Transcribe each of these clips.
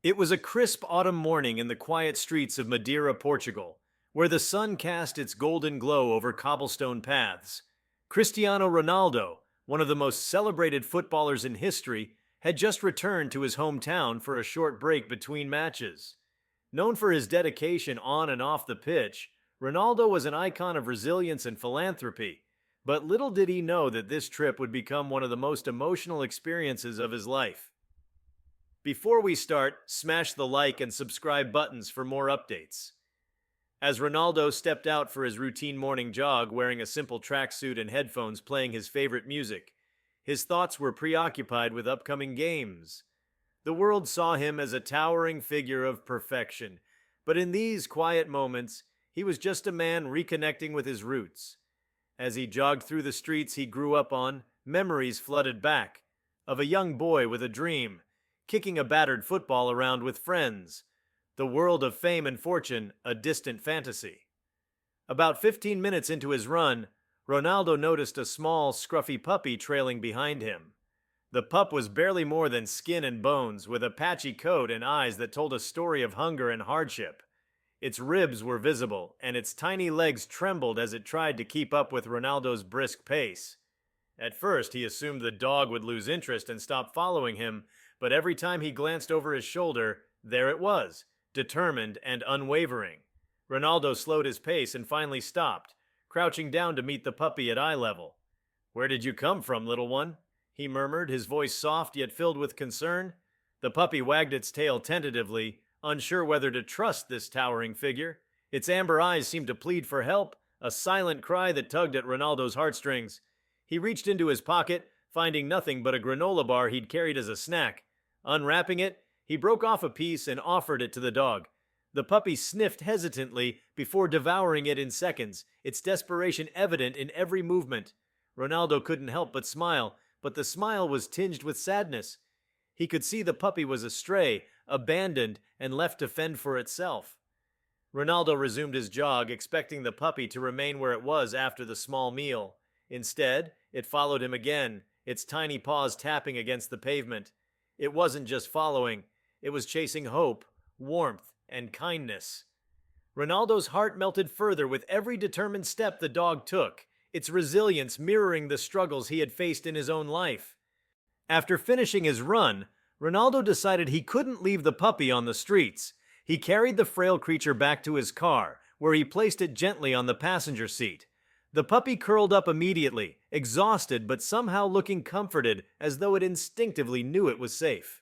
It was a crisp autumn morning in the quiet streets of Madeira, Portugal, where the sun cast its golden glow over cobblestone paths. Cristiano Ronaldo, one of the most celebrated footballers in history, had just returned to his hometown for a short break between matches. Known for his dedication on and off the pitch, Ronaldo was an icon of resilience and philanthropy, but little did he know that this trip would become one of the most emotional experiences of his life. Before we start, smash the like and subscribe buttons for more updates. As Ronaldo stepped out for his routine morning jog wearing a simple tracksuit and headphones playing his favorite music, his thoughts were preoccupied with upcoming games. The world saw him as a towering figure of perfection, but in these quiet moments, he was just a man reconnecting with his roots. As he jogged through the streets he grew up on, memories flooded back of a young boy with a dream, kicking a battered football around with friends. The world of fame and fortune, a distant fantasy. About 15 minutes into his run, Ronaldo noticed a small, scruffy puppy trailing behind him. The pup was barely more than skin and bones, with a patchy coat and eyes that told a story of hunger and hardship. Its ribs were visible, and its tiny legs trembled as it tried to keep up with Ronaldo's brisk pace. At first, he assumed the dog would lose interest and stop following him, but every time he glanced over his shoulder, there it was, determined and unwavering. Ronaldo slowed his pace and finally stopped, crouching down to meet the puppy at eye level. "Where did you come from, little one?" he murmured, his voice soft yet filled with concern. The puppy wagged its tail tentatively, unsure whether to trust this towering figure. Its amber eyes seemed to plead for help, a silent cry that tugged at Ronaldo's heartstrings. He reached into his pocket, finding nothing but a granola bar he'd carried as a snack. Unwrapping it, he broke off a piece and offered it to the dog. The puppy sniffed hesitantly before devouring it in seconds, its desperation evident in every movement. Ronaldo couldn't help but smile, but the smile was tinged with sadness. He could see the puppy was a stray, abandoned, and left to fend for itself. Ronaldo resumed his jog, expecting the puppy to remain where it was after the small meal. Instead, it followed him again, its tiny paws tapping against the pavement. It wasn't just following, it was chasing hope, warmth, and kindness. Ronaldo's heart melted further with every determined step the dog took, its resilience mirroring the struggles he had faced in his own life. After finishing his run, Ronaldo decided he couldn't leave the puppy on the streets. He carried the frail creature back to his car, where he placed it gently on the passenger seat. The puppy curled up immediately, exhausted but somehow looking comforted, as though it instinctively knew it was safe.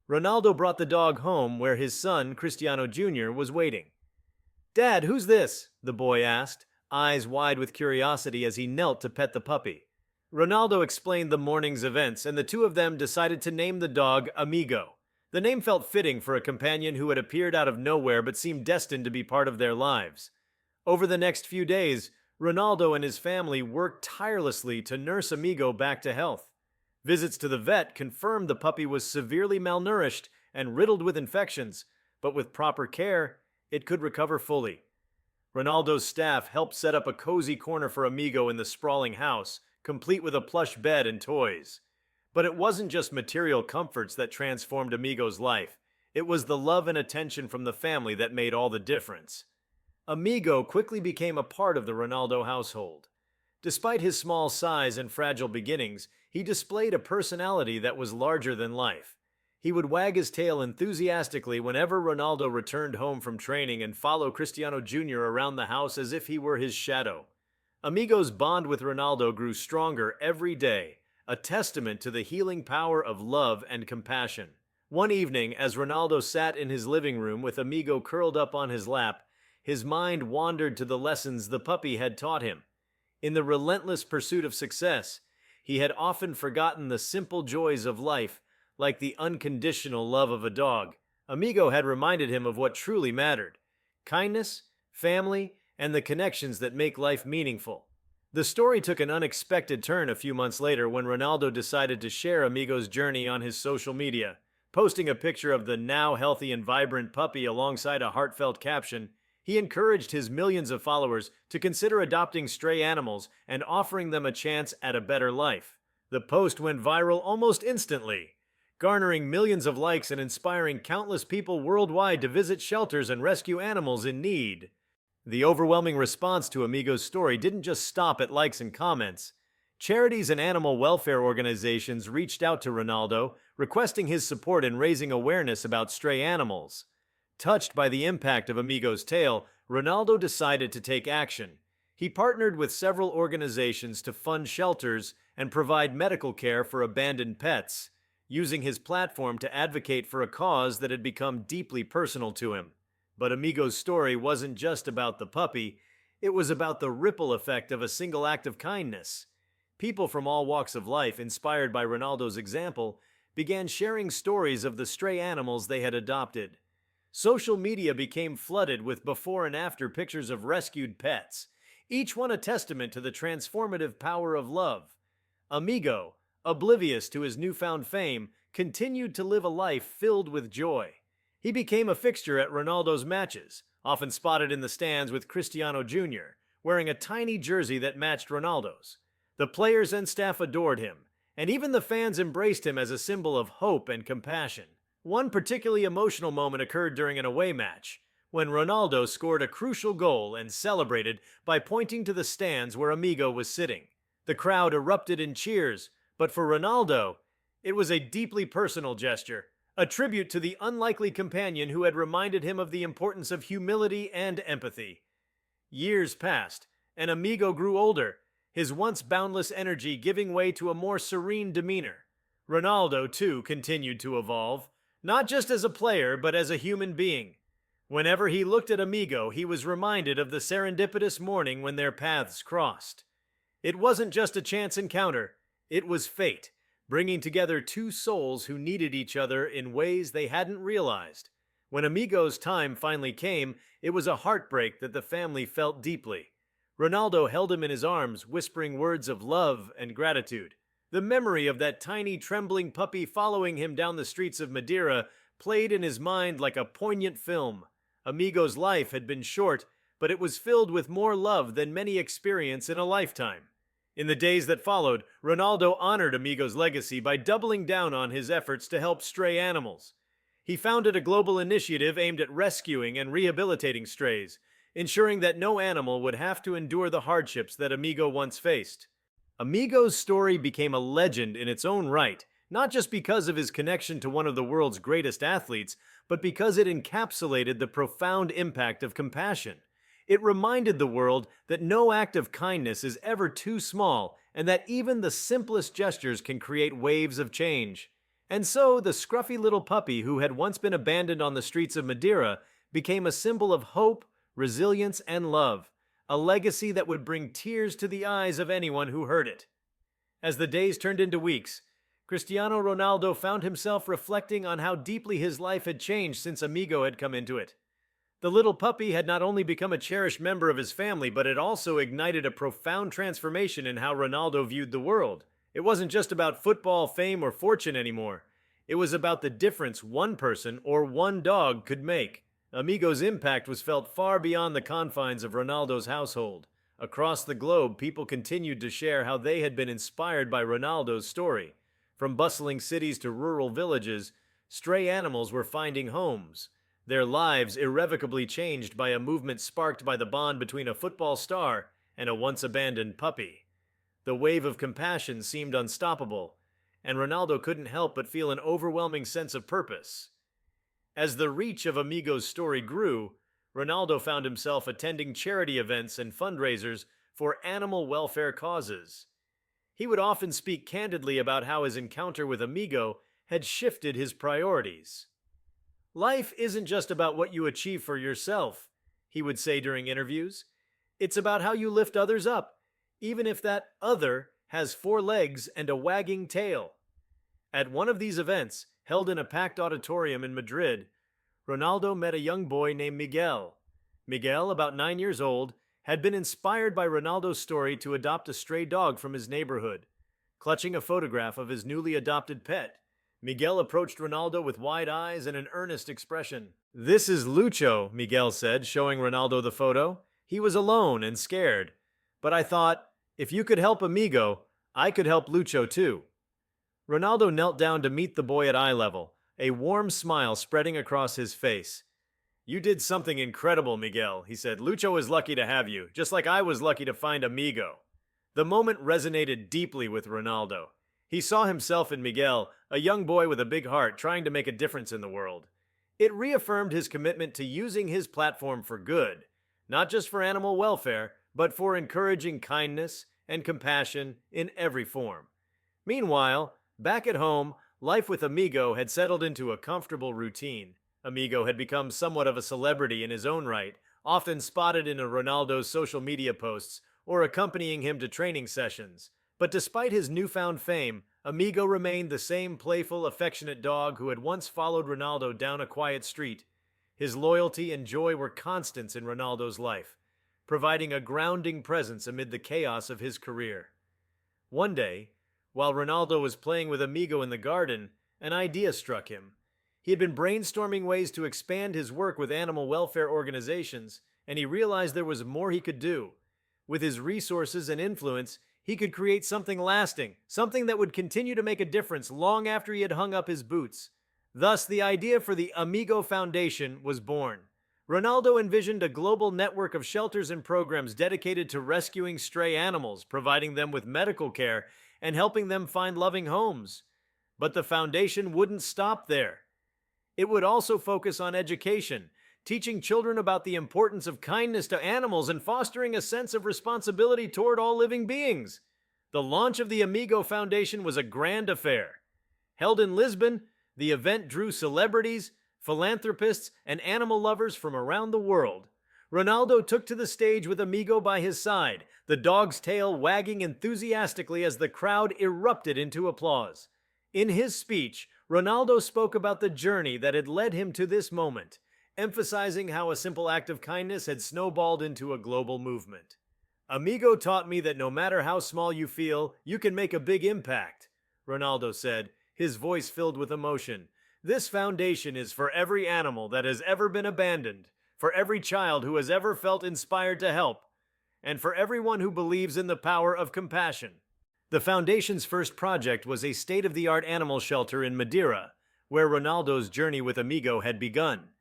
Ronaldo brought the dog home where his son, Cristiano Jr., was waiting. "Dad, who's this?" the boy asked, eyes wide with curiosity as he knelt to pet the puppy. Ronaldo explained the morning's events, and the two of them decided to name the dog Amigo. The name felt fitting for a companion who had appeared out of nowhere but seemed destined to be part of their lives. Over the next few days, Ronaldo and his family worked tirelessly to nurse Amigo back to health. Visits to the vet confirmed the puppy was severely malnourished and riddled with infections, but with proper care, it could recover fully. Ronaldo's staff helped set up a cozy corner for Amigo in the sprawling house, complete with a plush bed and toys. But it wasn't just material comforts that transformed Amigo's life. It was the love and attention from the family that made all the difference. Amigo quickly became a part of the Ronaldo household. Despite his small size and fragile beginnings, he displayed a personality that was larger than life. He would wag his tail enthusiastically whenever Ronaldo returned home from training and follow Cristiano Jr. around the house as if he were his shadow. Amigo's bond with Ronaldo grew stronger every day, a testament to the healing power of love and compassion. One evening, as Ronaldo sat in his living room with Amigo curled up on his lap, his mind wandered to the lessons the puppy had taught him. In the relentless pursuit of success, he had often forgotten the simple joys of life, like the unconditional love of a dog. Amigo had reminded him of what truly mattered: kindness, family, and the connections that make life meaningful. The story took an unexpected turn a few months later when Ronaldo decided to share Amigo's journey on his social media, posting a picture of the now healthy and vibrant puppy alongside a heartfelt caption. He encouraged his millions of followers to consider adopting stray animals and offering them a chance at a better life. The post went viral almost instantly, garnering millions of likes and inspiring countless people worldwide to visit shelters and rescue animals in need. The overwhelming response to Amigo's story didn't just stop at likes and comments. Charities and animal welfare organizations reached out to Ronaldo, requesting his support in raising awareness about stray animals. Touched by the impact of Amigo's tale, Ronaldo decided to take action. He partnered with several organizations to fund shelters and provide medical care for abandoned pets, using his platform to advocate for a cause that had become deeply personal to him. But Amigo's story wasn't just about the puppy, it was about the ripple effect of a single act of kindness. People from all walks of life, inspired by Ronaldo's example, began sharing stories of the stray animals they had adopted. Social media became flooded with before and after pictures of rescued pets, each one a testament to the transformative power of love. Amigo, oblivious to his newfound fame, continued to live a life filled with joy. He became a fixture at Ronaldo's matches, often spotted in the stands with Cristiano Jr., wearing a tiny jersey that matched Ronaldo's. The players and staff adored him, and even the fans embraced him as a symbol of hope and compassion. One particularly emotional moment occurred during an away match, when Ronaldo scored a crucial goal and celebrated by pointing to the stands where Amigo was sitting. The crowd erupted in cheers, but for Ronaldo, it was a deeply personal gesture, a tribute to the unlikely companion who had reminded him of the importance of humility and empathy. Years passed, and Amigo grew older, his once boundless energy giving way to a more serene demeanor. Ronaldo, too, continued to evolve, not just as a player, but as a human being. Whenever he looked at Amigo, he was reminded of the serendipitous morning when their paths crossed. It wasn't just a chance encounter, it was fate, bringing together two souls who needed each other in ways they hadn't realized. When Amigo's time finally came, it was a heartbreak that the family felt deeply. Ronaldo held him in his arms, whispering words of love and gratitude. The memory of that tiny, trembling puppy following him down the streets of Madeira played in his mind like a poignant film. Amigo's life had been short, but it was filled with more love than many experience in a lifetime. In the days that followed, Ronaldo honored Amigo's legacy by doubling down on his efforts to help stray animals. He founded a global initiative aimed at rescuing and rehabilitating strays, ensuring that no animal would have to endure the hardships that Amigo once faced. Amigo's story became a legend in its own right, not just because of his connection to one of the world's greatest athletes, but because it encapsulated the profound impact of compassion. It reminded the world that no act of kindness is ever too small, and that even the simplest gestures can create waves of change. And so, the scruffy little puppy who had once been abandoned on the streets of Madeira became a symbol of hope, resilience, and love, a legacy that would bring tears to the eyes of anyone who heard it. As the days turned into weeks, Cristiano Ronaldo found himself reflecting on how deeply his life had changed since Amigo had come into it. The little puppy had not only become a cherished member of his family, but it also ignited a profound transformation in how Ronaldo viewed the world. It wasn't just about football, fame, or fortune anymore. It was about the difference one person or one dog could make. Amigo's impact was felt far beyond the confines of Ronaldo's household. Across the globe, people continued to share how they had been inspired by Ronaldo's story. From bustling cities to rural villages, stray animals were finding homes, their lives irrevocably changed by a movement sparked by the bond between a football star and a once-abandoned puppy. The wave of compassion seemed unstoppable, and Ronaldo couldn't help but feel an overwhelming sense of purpose. As the reach of Amigo's story grew, Ronaldo found himself attending charity events and fundraisers for animal welfare causes. He would often speak candidly about how his encounter with Amigo had shifted his priorities. "Life isn't just about what you achieve for yourself," he would say during interviews. "It's about how you lift others up, even if that other has 4 legs and a wagging tail." At one of these events, held in a packed auditorium in Madrid, Ronaldo met a young boy named Miguel. Miguel, about 9 years old, had been inspired by Ronaldo's story to adopt a stray dog from his neighborhood. Clutching a photograph of his newly adopted pet, Miguel approached Ronaldo with wide eyes and an earnest expression. "This is Lucho," Miguel said, showing Ronaldo the photo. "He was alone and scared. But I thought, if you could help Amigo, I could help Lucho too." Ronaldo knelt down to meet the boy at eye level, a warm smile spreading across his face. "You did something incredible, Miguel," he said. "Lucho is lucky to have you, just like I was lucky to find Amigo." The moment resonated deeply with Ronaldo. He saw himself in Miguel, a young boy with a big heart trying to make a difference in the world. It reaffirmed his commitment to using his platform for good, not just for animal welfare, but for encouraging kindness and compassion in every form. Meanwhile, back at home, life with Amigo had settled into a comfortable routine. Amigo had become somewhat of a celebrity in his own right, often spotted in Ronaldo's social media posts or accompanying him to training sessions. But despite his newfound fame, Amigo remained the same playful, affectionate dog who had once followed Ronaldo down a quiet street. His loyalty and joy were constants in Ronaldo's life, providing a grounding presence amid the chaos of his career. One day, while Ronaldo was playing with Amigo in the garden, an idea struck him. He had been brainstorming ways to expand his work with animal welfare organizations, and he realized there was more he could do. With his resources and influence, he could create something lasting, something that would continue to make a difference long after he had hung up his boots. Thus, the idea for the Amigo Foundation was born. Ronaldo envisioned a global network of shelters and programs dedicated to rescuing stray animals, providing them with medical care, and helping them find loving homes. But the foundation wouldn't stop there. It would also focus on education, teaching children about the importance of kindness to animals and fostering a sense of responsibility toward all living beings. The launch of the Amigo Foundation was a grand affair. Held in Lisbon, the event drew celebrities, philanthropists, and animal lovers from around the world. Ronaldo took to the stage with Amigo by his side, the dog's tail wagging enthusiastically as the crowd erupted into applause. In his speech, Ronaldo spoke about the journey that had led him to this moment, emphasizing how a simple act of kindness had snowballed into a global movement. "Amigo taught me that no matter how small you feel, you can make a big impact," Ronaldo said, his voice filled with emotion. "This foundation is for every animal that has ever been abandoned, for every child who has ever felt inspired to help, and for everyone who believes in the power of compassion." The foundation's first project was a state-of-the-art animal shelter in Madeira, where Ronaldo's journey with Amigo had begun.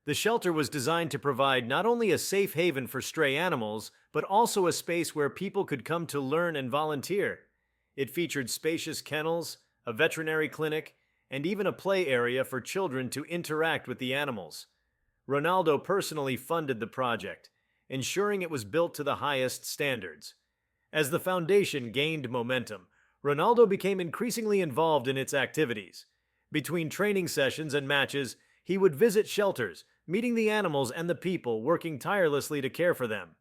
The shelter was designed to provide not only a safe haven for stray animals, but also a space where people could come to learn and volunteer. It featured spacious kennels, a veterinary clinic, and even a play area for children to interact with the animals. Ronaldo personally funded the project, ensuring it was built to the highest standards. As the foundation gained momentum, Ronaldo became increasingly involved in its activities. Between training sessions and matches, he would visit shelters, meeting the animals and the people working tirelessly to care for them.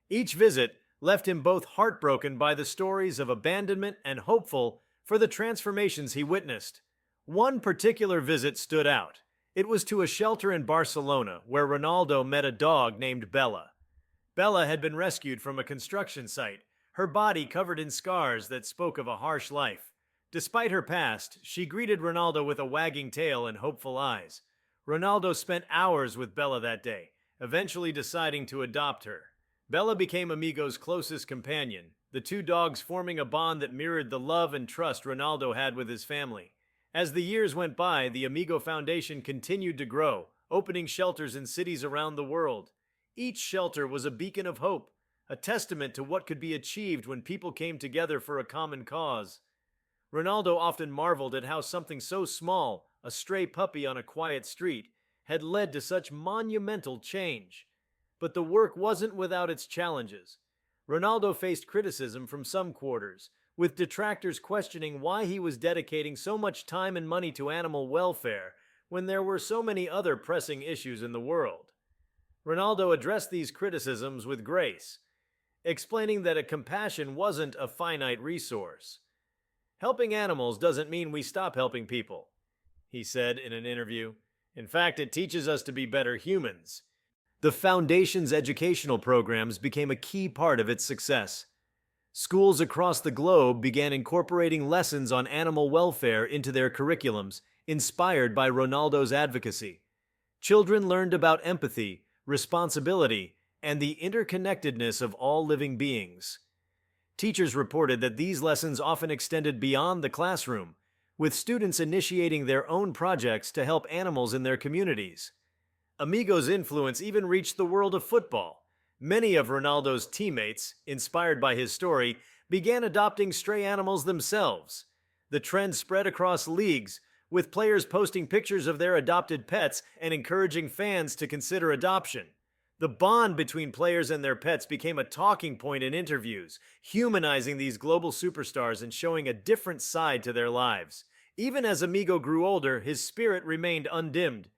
Each visit left him both heartbroken by the stories of abandonment and hopeful for the transformations he witnessed. One particular visit stood out. It was to a shelter in Barcelona where Ronaldo met a dog named Bella. Bella had been rescued from a construction site, her body covered in scars that spoke of a harsh life. Despite her past, she greeted Ronaldo with a wagging tail and hopeful eyes. Ronaldo spent hours with Bella that day, eventually deciding to adopt her. Bella became Amigo's closest companion, the two dogs forming a bond that mirrored the love and trust Ronaldo had with his family. As the years went by, the Amigo Foundation continued to grow, opening shelters in cities around the world. Each shelter was a beacon of hope, a testament to what could be achieved when people came together for a common cause. Ronaldo often marveled at how something so small, a stray puppy on a quiet street, had led to such monumental change. But the work wasn't without its challenges. Ronaldo faced criticism from some quarters, with detractors questioning why he was dedicating so much time and money to animal welfare when there were so many other pressing issues in the world. Ronaldo addressed these criticisms with grace, explaining that a compassion wasn't a finite resource. "Helping animals doesn't mean we stop helping people," he said in an interview. "In fact, it teaches us to be better humans." The foundation's educational programs became a key part of its success. Schools across the globe began incorporating lessons on animal welfare into their curriculums, inspired by Ronaldo's advocacy. Children learned about empathy, responsibility, and the interconnectedness of all living beings. Teachers reported that these lessons often extended beyond the classroom, with students initiating their own projects to help animals in their communities. Amigo's influence even reached the world of football. Many of Ronaldo's teammates, inspired by his story, began adopting stray animals themselves. The trend spread across leagues, with players posting pictures of their adopted pets and encouraging fans to consider adoption. The bond between players and their pets became a talking point in interviews, humanizing these global superstars and showing a different side to their lives. Even as Amigo grew older, his spirit remained undimmed.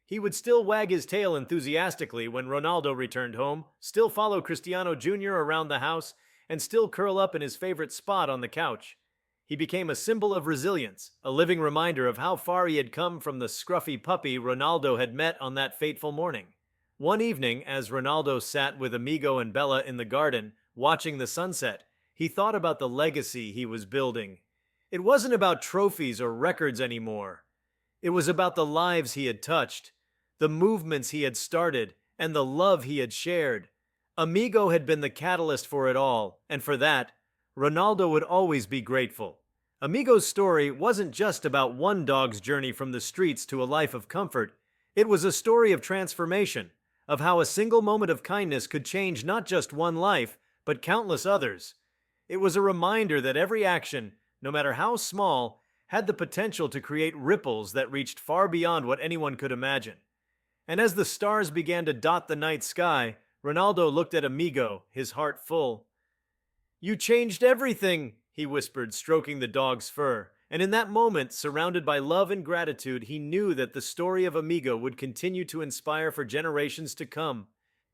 He would still wag his tail enthusiastically when Ronaldo returned home, still follow Cristiano Jr. around the house, and still curl up in his favorite spot on the couch. He became a symbol of resilience, a living reminder of how far he had come from the scruffy puppy Ronaldo had met on that fateful morning. One evening, as Ronaldo sat with Amigo and Bella in the garden, watching the sunset, he thought about the legacy he was building. It wasn't about trophies or records anymore. It was about the lives he had touched, the movements he had started, and the love he had shared. Amigo had been the catalyst for it all, and for that, Ronaldo would always be grateful. Amigo's story wasn't just about one dog's journey from the streets to a life of comfort. It was a story of transformation, of how a single moment of kindness could change not just one life, but countless others. It was a reminder that every action, no matter how small, had the potential to create ripples that reached far beyond what anyone could imagine. And as the stars began to dot the night sky, Ronaldo looked at Amigo, his heart full. "You changed everything," he whispered, stroking the dog's fur. And in that moment, surrounded by love and gratitude, he knew that the story of Amigo would continue to inspire for generations to come.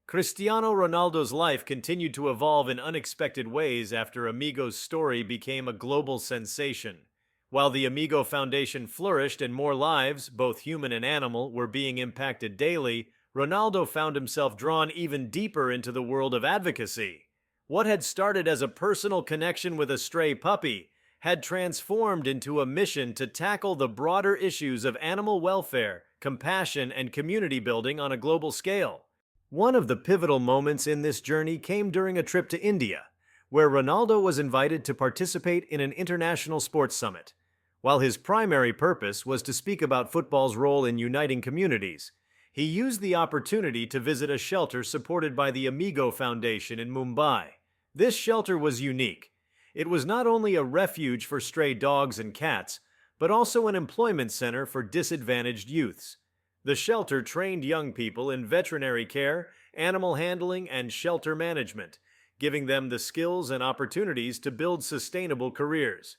Cristiano Ronaldo's life continued to evolve in unexpected ways after Amigo's story became a global sensation. While the Amigo Foundation flourished and more lives, both human and animal, were being impacted daily, Ronaldo found himself drawn even deeper into the world of advocacy. What had started as a personal connection with a stray puppy had transformed into a mission to tackle the broader issues of animal welfare, compassion, and community building on a global scale. One of the pivotal moments in this journey came during a trip to India, where Ronaldo was invited to participate in an international sports summit. While his primary purpose was to speak about football's role in uniting communities, he used the opportunity to visit a shelter supported by the Amigo Foundation in Mumbai. This shelter was unique. It was not only a refuge for stray dogs and cats, but also an employment center for disadvantaged youths. The shelter trained young people in veterinary care, animal handling, and shelter management, giving them the skills and opportunities to build sustainable careers.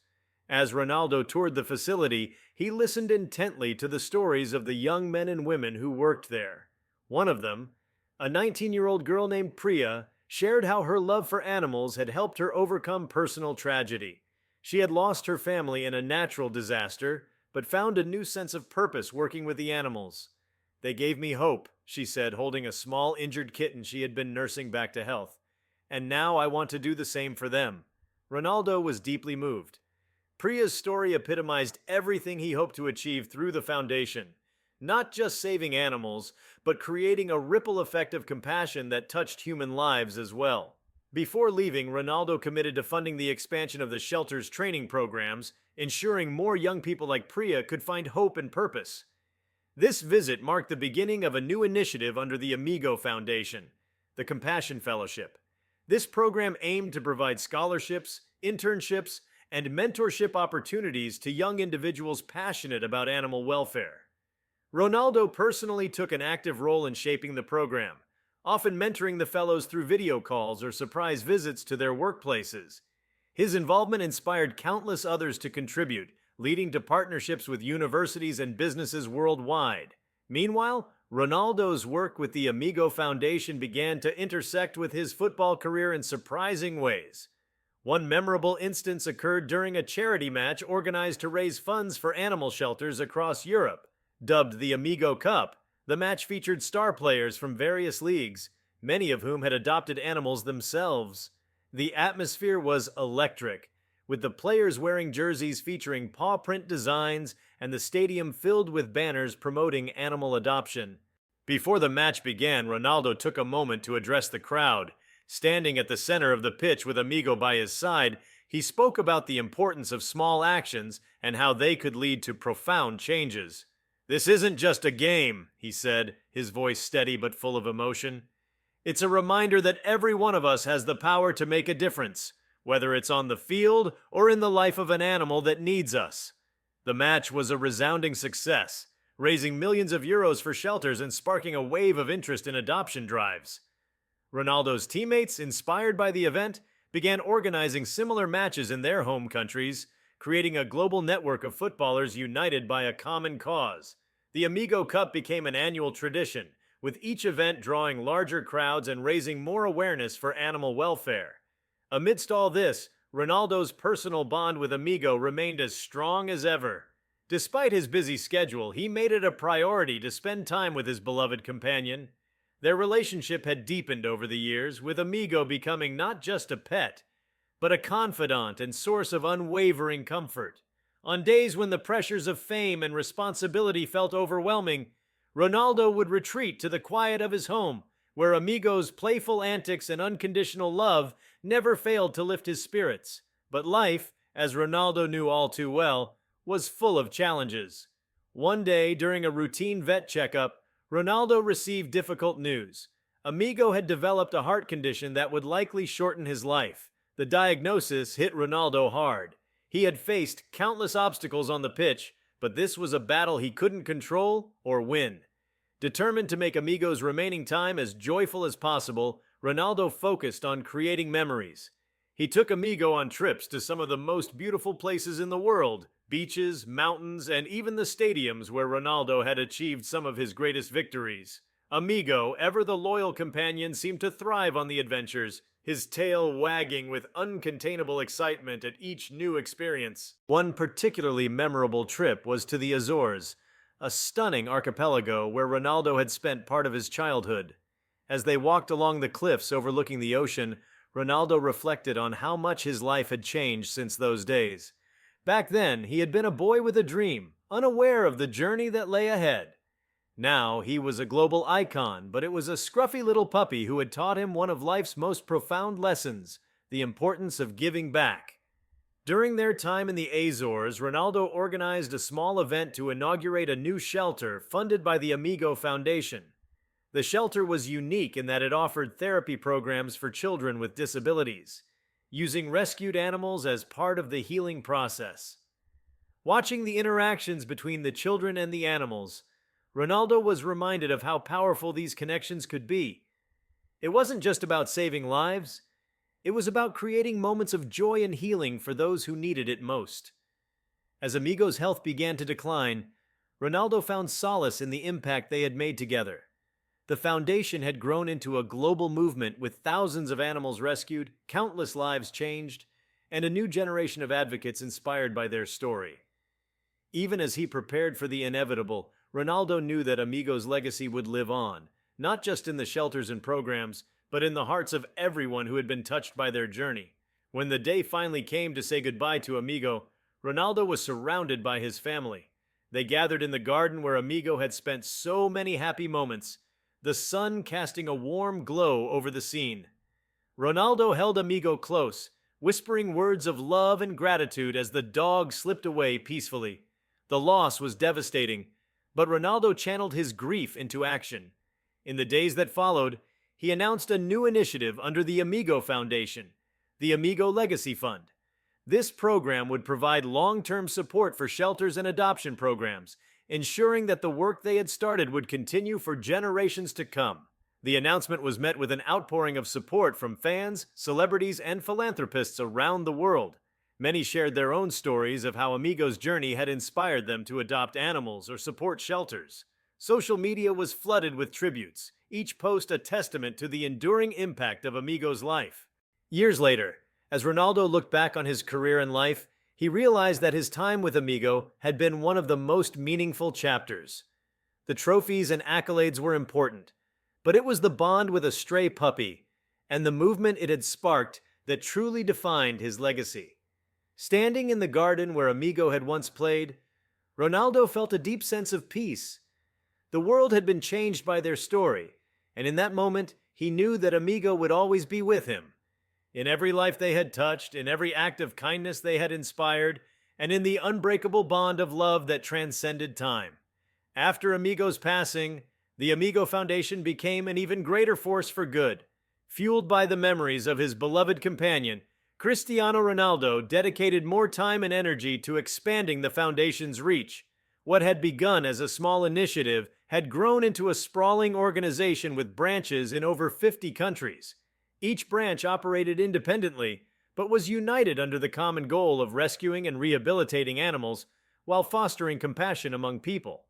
As Ronaldo toured the facility, he listened intently to the stories of the young men and women who worked there. One of them, a 19-year-old girl named Priya, shared how her love for animals had helped her overcome personal tragedy. She had lost her family in a natural disaster, but found a new sense of purpose working with the animals. "They gave me hope," she said, holding a small injured kitten she had been nursing back to health. "And now I want to do the same for them." Ronaldo was deeply moved. Priya's story epitomized everything he hoped to achieve through the foundation. Not just saving animals, but creating a ripple effect of compassion that touched human lives as well. Before leaving, Ronaldo committed to funding the expansion of the shelter's training programs, ensuring more young people like Priya could find hope and purpose. This visit marked the beginning of a new initiative under the Amigo Foundation, the Compassion Fellowship. This program aimed to provide scholarships, internships, and mentorship opportunities to young individuals passionate about animal welfare. Ronaldo personally took an active role in shaping the program, often mentoring the fellows through video calls or surprise visits to their workplaces. His involvement inspired countless others to contribute, leading to partnerships with universities and businesses worldwide. Meanwhile, Ronaldo's work with the Amigo Foundation began to intersect with his football career in surprising ways. One memorable instance occurred during a charity match organized to raise funds for animal shelters across Europe. Dubbed the Amigo Cup, the match featured star players from various leagues, many of whom had adopted animals themselves. The atmosphere was electric, with the players wearing jerseys featuring paw print designs and the stadium filled with banners promoting animal adoption. Before the match began, Ronaldo took a moment to address the crowd. Standing at the center of the pitch with Amigo by his side, He spoke about the importance of small actions and how they could lead to profound changes. "This isn't just a game," he said, his voice steady but full of emotion. "It's a reminder that every one of us has the power to make a difference, whether it's on the field or in the life of an animal that needs us." The match was a resounding success, raising millions of euros for shelters and sparking a wave of interest in adoption drives. Ronaldo's teammates, inspired by the event, began organizing similar matches in their home countries, creating a global network of footballers united by a common cause. The Amigo Cup became an annual tradition, with each event drawing larger crowds and raising more awareness for animal welfare. Amidst all this, Ronaldo's personal bond with Amigo remained as strong as ever. Despite his busy schedule, he made it a priority to spend time with his beloved companion. Their relationship had deepened over the years, with Amigo becoming not just a pet, but a confidant and source of unwavering comfort. On days when the pressures of fame and responsibility felt overwhelming, Ronaldo would retreat to the quiet of his home, where Amigo's playful antics and unconditional love never failed to lift his spirits. But life, as Ronaldo knew all too well, was full of challenges. One day, during a routine vet checkup, Ronaldo received difficult news. Amigo had developed a heart condition that would likely shorten his life. The diagnosis hit Ronaldo hard. He had faced countless obstacles on the pitch, but this was a battle he couldn't control or win. Determined to make Amigo's remaining time as joyful as possible, Ronaldo focused on creating memories. He took Amigo on trips to some of the most beautiful places in the world, beaches, mountains, and even the stadiums where Ronaldo had achieved some of his greatest victories. Amigo, ever the loyal companion, seemed to thrive on the adventures, his tail wagging with uncontainable excitement at each new experience. One particularly memorable trip was to the Azores, a stunning archipelago where Ronaldo had spent part of his childhood. As they walked along the cliffs overlooking the ocean, Ronaldo reflected on how much his life had changed since those days. Back then, he had been a boy with a dream, unaware of the journey that lay ahead. Now, he was a global icon, but it was a scruffy little puppy who had taught him one of life's most profound lessons: the importance of giving back. During their time in the Azores, Ronaldo organized a small event to inaugurate a new shelter funded by the Amigo Foundation. The shelter was unique in that it offered therapy programs for children with disabilities, using rescued animals as part of the healing process. Watching the interactions between the children and the animals, Ronaldo was reminded of how powerful these connections could be. It wasn't just about saving lives. It was about creating moments of joy and healing for those who needed it most. As Amigo's health began to decline, Ronaldo found solace in the impact they had made together. The foundation had grown into a global movement with thousands of animals rescued, countless lives changed, and a new generation of advocates inspired by their story. Even as he prepared for the inevitable, Ronaldo knew that Amigo's legacy would live on, not just in the shelters and programs, but in the hearts of everyone who had been touched by their journey. When the day finally came to say goodbye to Amigo, Ronaldo was surrounded by his family. They gathered in the garden where Amigo had spent so many happy moments, the sun casting a warm glow over the scene. Ronaldo held Amigo close, whispering words of love and gratitude as the dog slipped away peacefully. The loss was devastating, but Ronaldo channeled his grief into action. In the days that followed, he announced a new initiative under the Amigo Foundation, the Amigo Legacy Fund. This program would provide long-term support for shelters and adoption programs, ensuring that the work they had started would continue for generations to come. The announcement was met with an outpouring of support from fans, celebrities, and philanthropists around the world. Many shared their own stories of how Amigo's journey had inspired them to adopt animals or support shelters. Social media was flooded with tributes, each post a testament to the enduring impact of Amigo's life. Years later, as Ronaldo looked back on his career and life, he realized that his time with Amigo had been one of the most meaningful chapters. The trophies and accolades were important, but it was the bond with a stray puppy and the movement it had sparked that truly defined his legacy. Standing in the garden where Amigo had once played, Ronaldo felt a deep sense of peace. The world had been changed by their story, and in that moment, he knew that Amigo would always be with him. In every life they had touched, in every act of kindness they had inspired, and in the unbreakable bond of love that transcended time. After Amigo's passing, the Amigo Foundation became an even greater force for good. Fueled by the memories of his beloved companion, Cristiano Ronaldo dedicated more time and energy to expanding the foundation's reach. What had begun as a small initiative had grown into a sprawling organization with branches in over 50 countries. Each branch operated independently, but was united under the common goal of rescuing and rehabilitating animals while fostering compassion among people.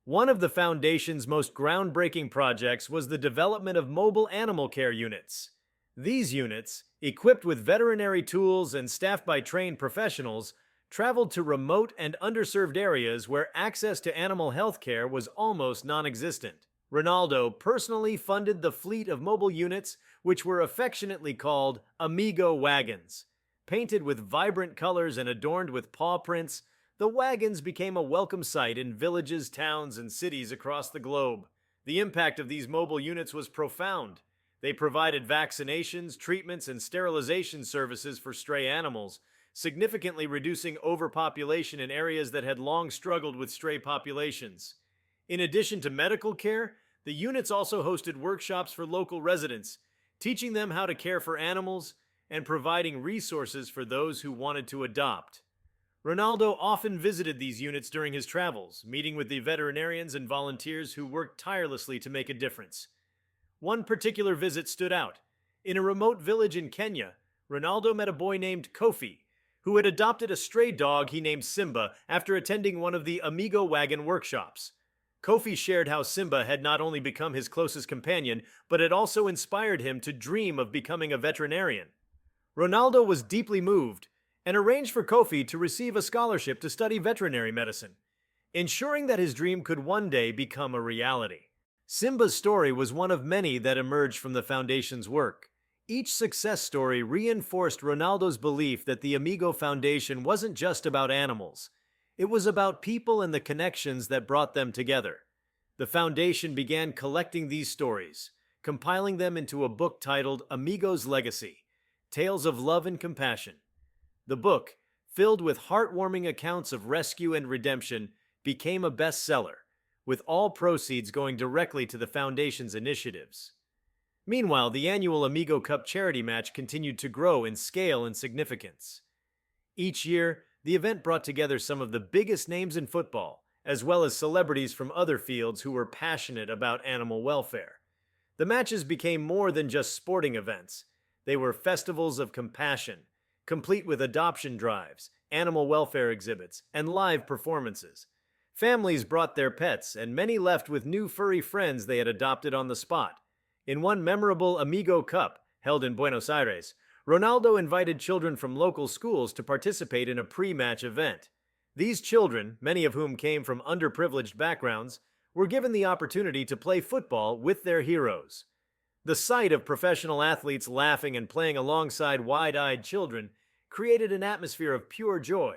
One of the Foundation's most groundbreaking projects was the development of mobile animal care units. These units, equipped with veterinary tools and staffed by trained professionals, traveled to remote and underserved areas where access to animal health care was almost non-existent. Ronaldo personally funded the fleet of mobile units, which were affectionately called Amigo wagons. Painted with vibrant colors and adorned with paw prints, the wagons became a welcome sight in villages, towns, and cities across the globe. The impact of these mobile units was profound. They provided vaccinations, treatments, and sterilization services for stray animals, significantly reducing overpopulation in areas that had long struggled with stray populations. In addition to medical care, the units also hosted workshops for local residents, teaching them how to care for animals and providing resources for those who wanted to adopt. Ronaldo often visited these units during his travels, meeting with the veterinarians and volunteers who worked tirelessly to make a difference. One particular visit stood out. In a remote village in Kenya, Ronaldo met a boy named Kofi, who had adopted a stray dog he named Simba after attending one of the Amigo Wagon workshops. Kofi shared how Simba had not only become his closest companion, but had also inspired him to dream of becoming a veterinarian. Ronaldo was deeply moved and arranged for Kofi to receive a scholarship to study veterinary medicine, ensuring that his dream could one day become a reality. Simba's story was one of many that emerged from the Foundation's work. Each success story reinforced Ronaldo's belief that the Amigo Foundation wasn't just about animals. It was about people and the connections that brought them together. The Foundation began collecting these stories, compiling them into a book titled Amigo's Legacy: Tales of Love and Compassion. The book, filled with heartwarming accounts of rescue and redemption, became a bestseller, with all proceeds going directly to the Foundation's initiatives. Meanwhile, the annual Amigo Cup charity match continued to grow in scale and significance. Each year, the event brought together some of the biggest names in football, as well as celebrities from other fields who were passionate about animal welfare. The matches became more than just sporting events. They were festivals of compassion, complete with adoption drives, animal welfare exhibits, and live performances. Families brought their pets, and many left with new furry friends they had adopted on the spot. In one memorable Amigo Cup, held in Buenos Aires, Ronaldo invited children from local schools to participate in a pre-match event. These children, many of whom came from underprivileged backgrounds, were given the opportunity to play football with their heroes. The sight of professional athletes laughing and playing alongside wide-eyed children created an atmosphere of pure joy.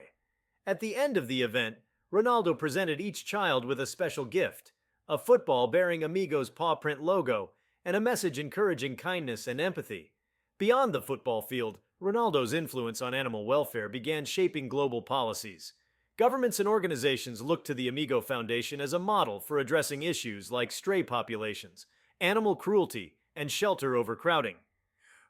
At the end of the event, Ronaldo presented each child with a special gift: a football bearing Amigo's paw print logo, and a message encouraging kindness and empathy. Beyond the football field, Ronaldo's influence on animal welfare began shaping global policies. Governments and organizations looked to the Amigo Foundation as a model for addressing issues like stray populations, animal cruelty, and shelter overcrowding.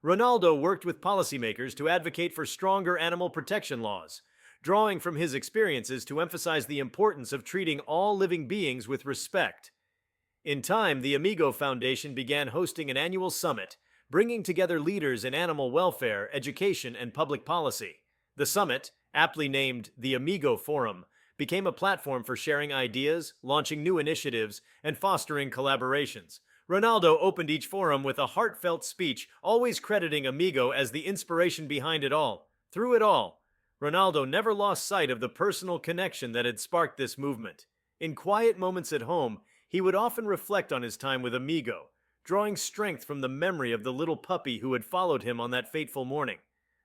Ronaldo worked with policymakers to advocate for stronger animal protection laws, drawing from his experiences to emphasize the importance of treating all living beings with respect. In time, the Amigo Foundation began hosting an annual summit, bringing together leaders in animal welfare, education, and public policy. The summit, aptly named the Amigo Forum, became a platform for sharing ideas, launching new initiatives, and fostering collaborations. Ronaldo opened each forum with a heartfelt speech, always crediting Amigo as the inspiration behind it all. Through it all, Ronaldo never lost sight of the personal connection that had sparked this movement. In quiet moments at home, he would often reflect on his time with Amigo, drawing strength from the memory of the little puppy who had followed him on that fateful morning.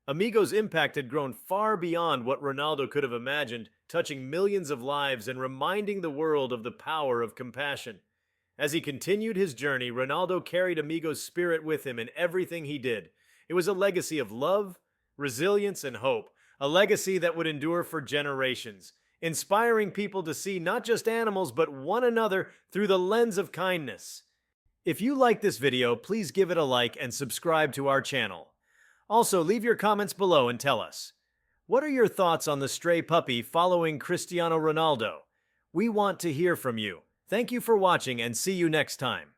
Amigo's impact had grown far beyond what Ronaldo could have imagined, touching millions of lives and reminding the world of the power of compassion. As he continued his journey, Ronaldo carried Amigo's spirit with him in everything he did, It was a legacy of love, resilience, and hope, a legacy that would endure for generations, inspiring people to see not just animals but one another through the lens of kindness. If you like this video, please give it a like and subscribe to our channel. Also, leave your comments below and tell us, what are your thoughts on the stray puppy following Cristiano Ronaldo? We want to hear from you. Thank you for watching and see you next time.